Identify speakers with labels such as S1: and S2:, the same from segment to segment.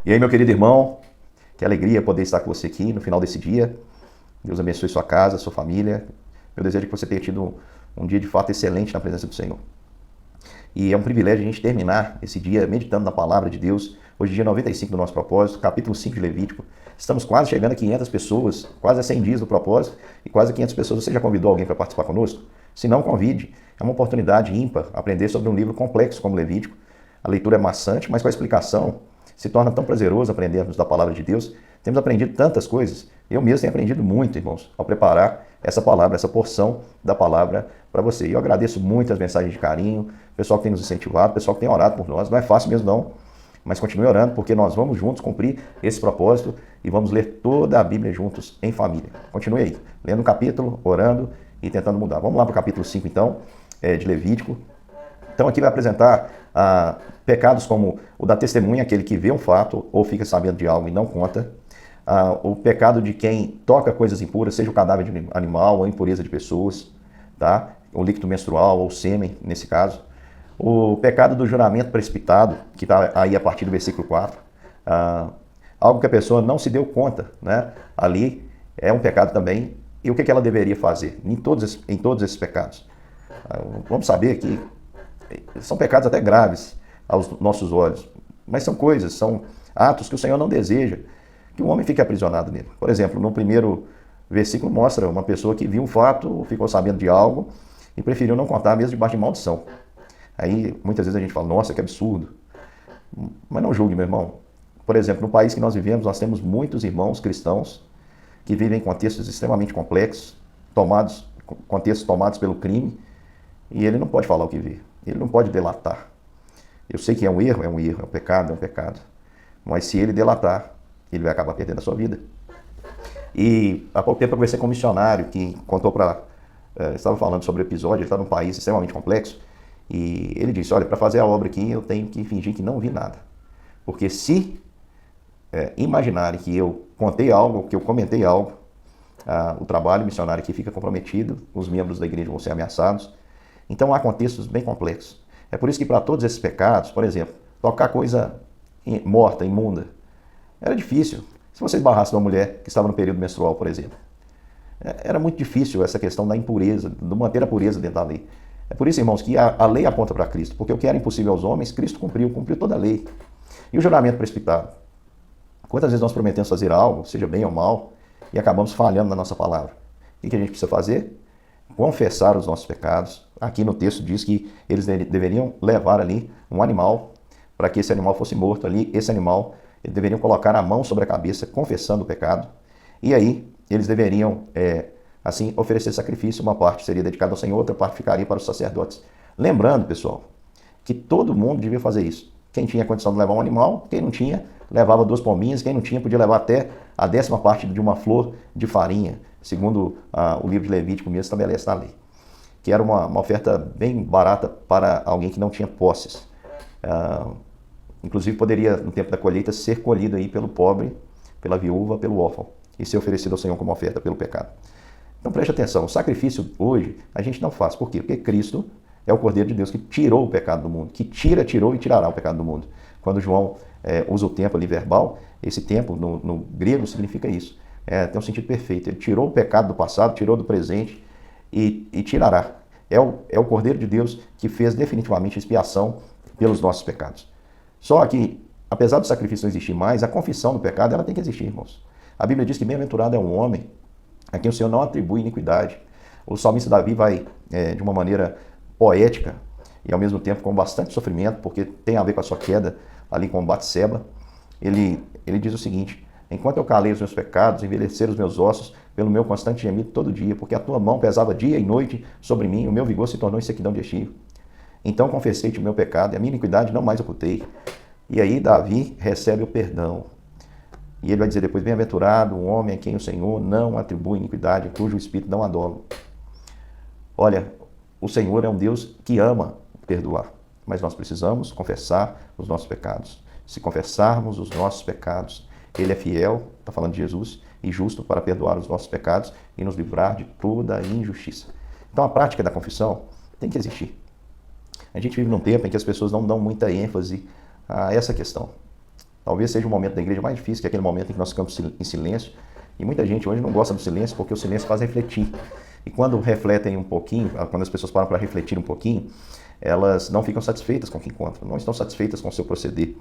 S1: E aí, meu querido irmão, que alegria poder estar com você aqui no final desse dia. Deus abençoe sua casa, sua família. Meu desejo é que você tenha tido um dia de fato excelente na presença do Senhor. E é um privilégio a gente terminar esse dia meditando na palavra de Deus. Hoje é dia 95 do nosso propósito, capítulo 5 de Levítico. Estamos quase chegando a 500 pessoas, quase a 100 dias do propósito e quase a 500 pessoas. Você já convidou alguém para participar conosco? Se não, convide. É uma oportunidade ímpar aprender sobre um livro complexo como Levítico. A leitura é maçante, mas com a explicação se torna tão prazeroso aprendermos da palavra de Deus. Temos aprendido tantas coisas. Eu mesmo tenho aprendido muito, irmãos, ao preparar essa palavra, essa porção da palavra para você. E eu agradeço muito as mensagens de carinho, o pessoal que tem nos incentivado, o pessoal que tem orado por nós. Não é fácil mesmo não, mas continue orando, porque nós vamos juntos cumprir esse propósito e vamos ler toda a Bíblia juntos em família. Continue aí, lendo um capítulo, orando e tentando mudar. Vamos lá para o capítulo 5 então, de Levítico. Então aqui vai apresentar pecados como o da testemunha, aquele que vê um fato ou fica sabendo de algo e não conta. O pecado de quem toca coisas impuras, seja o cadáver de animal ou a impureza de pessoas, tá? O líquido menstrual ou sêmen, nesse caso. O pecado do juramento precipitado, que está aí a partir do versículo 4. Algo que a pessoa não se deu conta, né? Ali é um pecado também. E o que ela deveria fazer em todos esses pecados? Vamos saber que são pecados até graves aos nossos olhos, mas são coisas, são atos que o Senhor não deseja que o homem fique aprisionado nele. Por exemplo, no primeiro versículo mostra uma pessoa que viu um fato, ficou sabendo de algo e preferiu não contar mesmo debaixo de maldição. Aí muitas vezes a gente fala, nossa, que absurdo. Mas não julgue, meu irmão. Por exemplo, no país que nós vivemos, nós temos muitos irmãos cristãos que vivem em contextos extremamente complexos, contextos tomados pelo crime, e ele não pode falar o que vê. Ele não pode delatar. Eu sei que é um erro, é um pecado, é um pecado. Mas se ele delatar, ele vai acabar perdendo a sua vida. E há pouco tempo eu conversei com um missionário que contou estava falando sobre o episódio, ele está num país extremamente complexo, e ele disse, olha, para fazer a obra aqui eu tenho que fingir que não vi nada. Porque se imaginarem que eu contei algo, que eu comentei algo, o trabalho missionário aqui fica comprometido, os membros da igreja vão ser ameaçados. Então há contextos bem complexos. É por isso que para todos esses pecados, por exemplo, tocar coisa morta, imunda, era difícil. Se você esbarrasse numa mulher que estava no período menstrual, por exemplo, era muito difícil essa questão da impureza, de manter a pureza dentro da lei. É por isso, irmãos, que a lei aponta para Cristo, porque o que era impossível aos homens, Cristo cumpriu toda a lei. E o juramento precipitado? Quantas vezes nós prometemos fazer algo, seja bem ou mal, e acabamos falhando na nossa palavra? O que a gente precisa fazer? Confessar os nossos pecados. Aqui no texto diz que eles deveriam levar ali um animal, para que esse animal fosse morto ali, esse animal, eles deveriam colocar a mão sobre a cabeça, confessando o pecado, e aí eles deveriam, assim, oferecer sacrifício, uma parte seria dedicada ao Senhor, outra parte ficaria para os sacerdotes. Lembrando, pessoal, que todo mundo devia fazer isso. Quem tinha condição de levar um animal, quem não tinha, levava 2 pombinhas, quem não tinha podia levar até a 10ª parte de uma flor de farinha, segundo o livro de Levítico mesmo estabelece na lei, que era uma oferta bem barata para alguém que não tinha posses. Inclusive poderia, no tempo da colheita, ser colhido aí pelo pobre, pela viúva, pelo órfão, e ser oferecido ao Senhor como oferta pelo pecado. Então preste atenção, o sacrifício hoje a gente não faz. Por quê? Porque Cristo é o Cordeiro de Deus que tirou o pecado do mundo, que tirou e tirará o pecado do mundo. Quando João usa o tempo ali verbal, esse tempo no grego significa isso. Tem um sentido perfeito. Ele tirou o pecado do passado, tirou do presente e tirará. É o Cordeiro de Deus que fez definitivamente expiação pelos nossos pecados. Só que, apesar do sacrifício não existir mais, a confissão do pecado ela tem que existir, irmãos. A Bíblia diz que bem-aventurado é um homem a quem o Senhor não atribui iniquidade. O salmista Davi vai, de uma maneira poética e ao mesmo tempo com bastante sofrimento, porque tem a ver com a sua queda ali com Batseba, ele diz o seguinte, enquanto eu calei os meus pecados, envelheceram os meus ossos pelo meu constante gemido todo dia, porque a tua mão pesava dia e noite sobre mim, o meu vigor se tornou em sequidão de estio. Então confessei-te o meu pecado e a minha iniquidade não mais ocultei. E aí Davi recebe o perdão. E ele vai dizer depois, bem-aventurado o homem a quem o Senhor não atribui iniquidade, cujo espírito não adolo. Olha, o Senhor é um Deus que ama perdoar, mas nós precisamos confessar os nossos pecados. Se confessarmos os nossos pecados, Ele é fiel, está falando de Jesus, e justo para perdoar os nossos pecados e nos livrar de toda a injustiça. Então a prática da confissão tem que existir. A gente vive num tempo em que as pessoas não dão muita ênfase a essa questão. Talvez seja o momento da igreja mais difícil, que é aquele momento em que nós ficamos em silêncio. E muita gente hoje não gosta do silêncio, porque o silêncio faz refletir. E quando refletem um pouquinho, quando as pessoas param para refletir um pouquinho, elas não ficam satisfeitas com o que encontram, não estão satisfeitas com o seu proceder.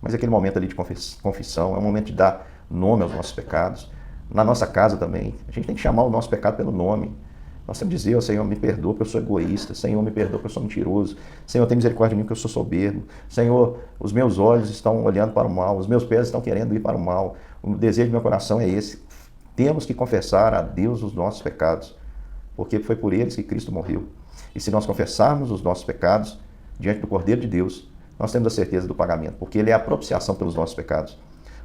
S1: Mas aquele momento ali de confissão é um momento de dar nome aos nossos pecados. Na nossa casa também, a gente tem que chamar o nosso pecado pelo nome. Nós temos que dizer, Senhor, me perdoa porque eu sou egoísta. Senhor, me perdoa porque eu sou mentiroso. Senhor, tem misericórdia de mim porque eu sou soberbo. Senhor, os meus olhos estão olhando para o mal. Os meus pés estão querendo ir para o mal. O desejo do meu coração é esse. Temos que confessar a Deus os nossos pecados, porque foi por eles que Cristo morreu. E se nós confessarmos os nossos pecados diante do Cordeiro de Deus, nós temos a certeza do pagamento, porque Ele é a propiciação pelos nossos pecados.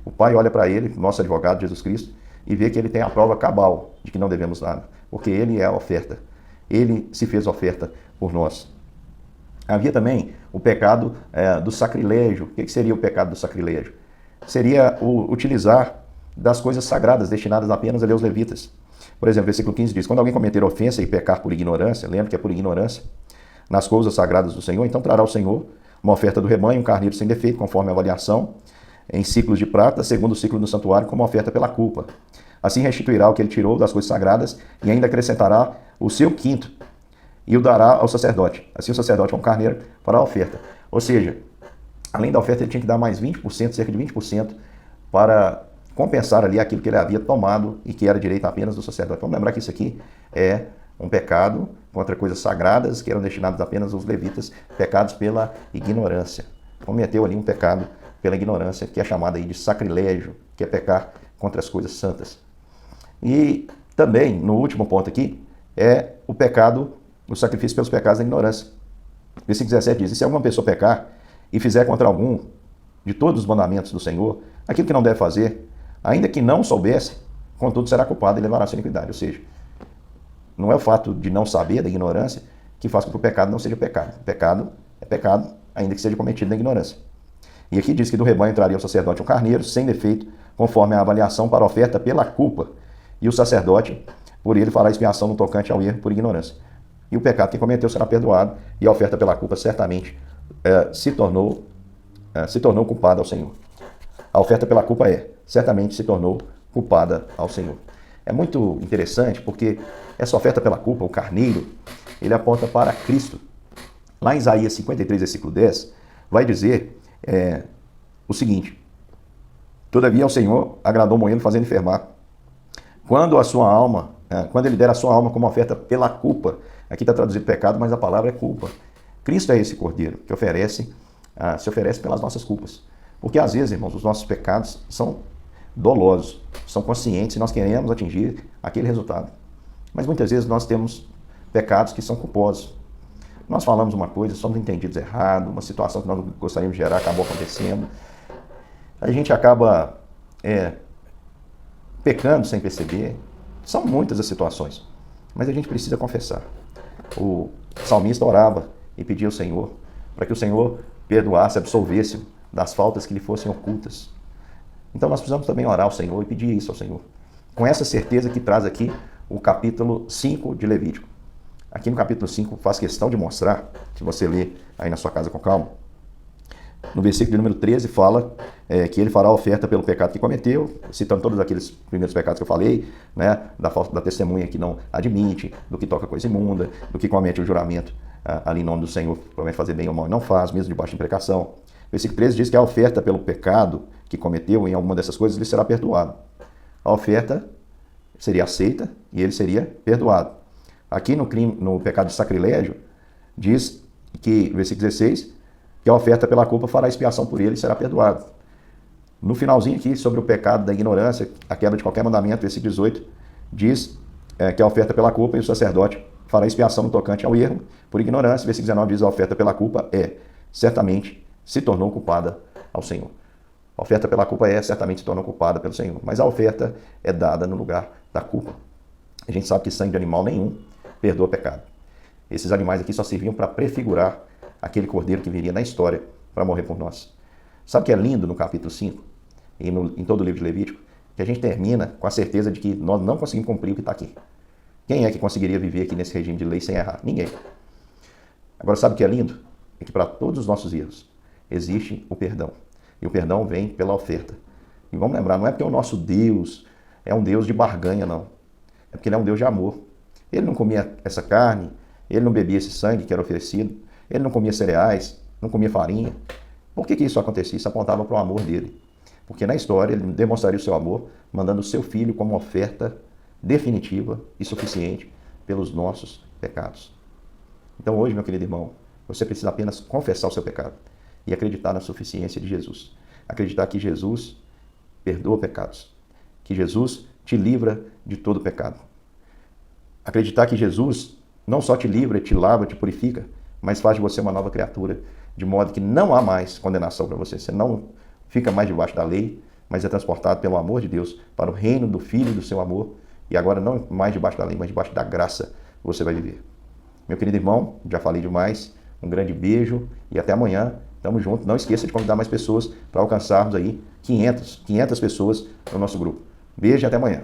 S1: O Pai olha para Ele, nosso advogado Jesus Cristo, e vê que Ele tem a prova cabal de que não devemos nada, porque Ele é a oferta. Ele se fez oferta por nós. Havia também o pecado do sacrilégio. O que seria o pecado do sacrilégio? Seria o utilizar das coisas sagradas destinadas apenas ali aos levitas. Por exemplo, versículo 15 diz, quando alguém cometer ofensa e pecar por ignorância, lembra que é por ignorância, nas coisas sagradas do Senhor, então trará ao Senhor uma oferta do rebanho, um carneiro sem defeito, conforme a avaliação, em ciclos de prata, segundo o ciclo do santuário, como oferta pela culpa. Assim restituirá o que ele tirou das coisas sagradas e ainda acrescentará o seu quinto e o dará ao sacerdote. Assim o sacerdote, com o carneiro, fará a oferta. Ou seja, além da oferta, ele tinha que dar mais 20%, cerca de 20%, para compensar ali aquilo que ele havia tomado e que era direito apenas do sacerdote. Vamos lembrar que isso aqui é um pecado contra coisas sagradas que eram destinadas apenas aos levitas, pecados pela ignorância. Cometeu ali um pecado pela ignorância, que é chamado aí de sacrilégio, que é pecar contra as coisas santas. E também, no último ponto aqui, é o pecado, o sacrifício pelos pecados da ignorância. Versículo 17 diz, e se alguma pessoa pecar e fizer contra algum de todos os mandamentos do Senhor, aquilo que não deve fazer, ainda que não soubesse, contudo será culpado e levará a sua iniquidade. Ou seja, não é o fato de não saber, da ignorância, que faz com que o pecado não seja pecado. O pecado é pecado, ainda que seja cometido na ignorância. E aqui diz que do rebanho entraria o sacerdote um carneiro, sem defeito, conforme a avaliação para a oferta pela culpa. E o sacerdote, por ele, fará expiação no tocante ao erro por ignorância. E o pecado que cometeu será perdoado, e a oferta pela culpa certamente se tornou culpada ao Senhor. A oferta pela culpa certamente se tornou culpada ao Senhor. É muito interessante porque essa oferta pela culpa, o carneiro, ele aponta para Cristo. Lá em Isaías 53, versículo 10, vai dizer o seguinte, todavia ao Senhor agradou moê-lo fazendo enfermar. Quando ele der a sua alma como oferta pela culpa, aqui está traduzido pecado, mas a palavra é culpa. Cristo é esse cordeiro que se oferece pelas nossas culpas. Porque às vezes, irmãos, os nossos pecados são dolosos, são conscientes e nós queremos atingir aquele resultado. Mas muitas vezes nós temos pecados que são culposos. Nós falamos uma coisa, somos entendidos errado, uma situação que nós gostaríamos de gerar acabou acontecendo. A gente acaba pecando sem perceber. São muitas as situações, mas a gente precisa confessar. O salmista orava e pedia ao Senhor para que o Senhor perdoasse, absolvesse das faltas que lhe fossem ocultas. Então nós precisamos também orar ao Senhor e pedir isso ao Senhor. Com essa certeza que traz aqui o capítulo 5 de Levítico. Aqui no capítulo 5 faz questão de mostrar, se você ler aí na sua casa com calma, no versículo de número 13 fala que ele fará a oferta pelo pecado que cometeu, citando todos aqueles primeiros pecados que eu falei, né, da falta da testemunha que não admite, do que toca coisa imunda, do que comete o juramento ali em nome do Senhor, promete fazer bem ou mal e não faz, mesmo debaixo de imprecação. Versículo 13 diz que a oferta pelo pecado que cometeu em alguma dessas coisas, ele será perdoado. A oferta seria aceita e ele seria perdoado. Aqui no pecado de sacrilégio, diz que, versículo 16, que a oferta pela culpa fará expiação por ele e será perdoado. No finalzinho aqui, sobre o pecado da ignorância, a quebra de qualquer mandamento, versículo 18, diz que a oferta pela culpa e o sacerdote fará expiação no tocante ao erro por ignorância. Versículo 19 diz a oferta pela culpa certamente se tornou culpada ao Senhor. A oferta pela culpa certamente se tornou culpada pelo Senhor, mas a oferta é dada no lugar da culpa. A gente sabe que sangue de animal nenhum perdoa pecado. Esses animais aqui só serviam para prefigurar aquele cordeiro que viria na história para morrer por nós. Sabe o que é lindo no capítulo 5 e em todo o livro de Levítico? Que a gente termina com a certeza de que nós não conseguimos cumprir o que está aqui. Quem é que conseguiria viver aqui nesse regime de lei sem errar? Ninguém. Agora, sabe o que é lindo? É que para todos os nossos erros existe o perdão. E o perdão vem pela oferta. E vamos lembrar, não é porque o nosso Deus é um Deus de barganha, não. É porque ele é um Deus de amor. Ele não comia essa carne, ele não bebia esse sangue que era oferecido, ele não comia cereais, não comia farinha. Por que isso acontecia? Isso apontava para o amor dele. Porque na história ele demonstraria o seu amor mandando o seu filho como oferta definitiva e suficiente pelos nossos pecados. Então hoje, meu querido irmão, você precisa apenas confessar o seu pecado e acreditar na suficiência de Jesus. Acreditar que Jesus perdoa pecados, que Jesus te livra de todo pecado. Acreditar que Jesus não só te livra, te lava, te purifica, mas faz de você uma nova criatura, de modo que não há mais condenação para você. Você não fica mais debaixo da lei, mas é transportado pelo amor de Deus para o reino do Filho e do seu amor. E agora não mais debaixo da lei, mas debaixo da graça você vai viver. Meu querido irmão, já falei demais. Um grande beijo e até amanhã. Tamo junto. Não esqueça de convidar mais pessoas para alcançarmos aí 500 pessoas no nosso grupo. Beijo e até amanhã.